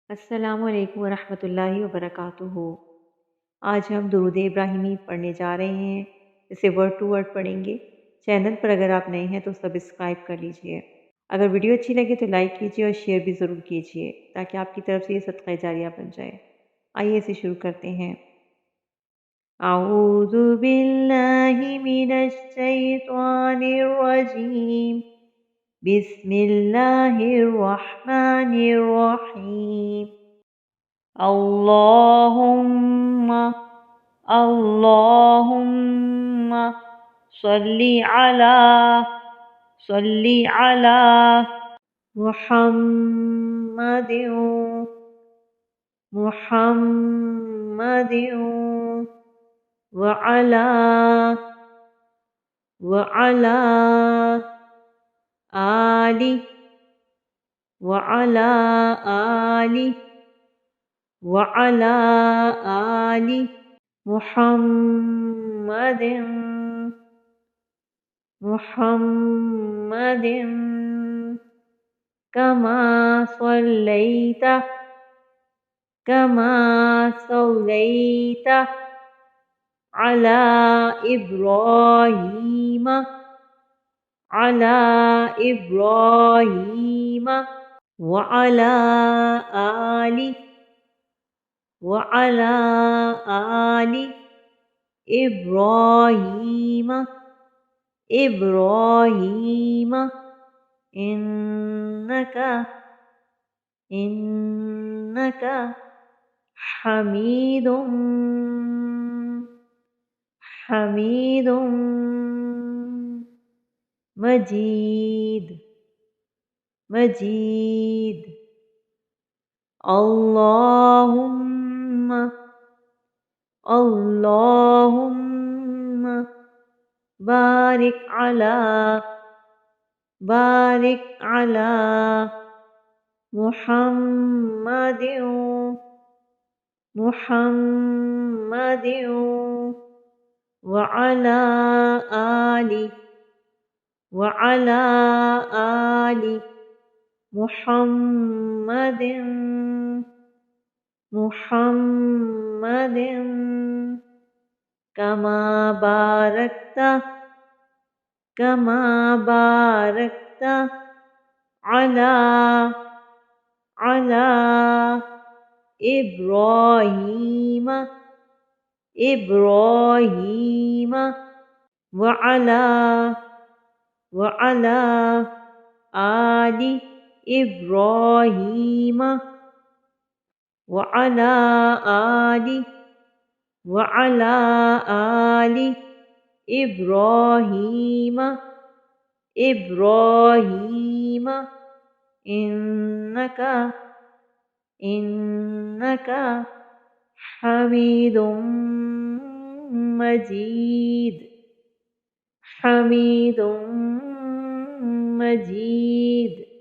السلام علیکم ورحمۃ اللہ وبرکاتہ۔ آج ہم درود ابراہیمی پڑھنے جا رہے ہیں، اسے ورڈ ٹو ورڈ پڑھیں گے۔ چینل پر اگر آپ نئے ہیں تو سبسکرائب کر لیجئے۔ اگر ویڈیو اچھی لگے تو لائک کیجئے اور شیئر بھی ضرور کیجئے تاکہ آپ کی طرف سے یہ صدقہ جاریہ بن جائے۔ آئیے اسے شروع کرتے ہیں۔ اعوذ باللہ من الشیطان الرجیم، بسم اللہ الرحمن الرحیم۔ اللہم اللہم صلی علی محمد محمد وعلی آل وعلی آل وعلی آل محمد محمد کما صلیت علی ابراہیم وعلی آل ابراہیم انک حمید مجید۔ اللہم بارک علی محمد وعلی آل محمد کما بارکت علی ابراہیم وعلی آل ابراہیم انک حمید مجید۔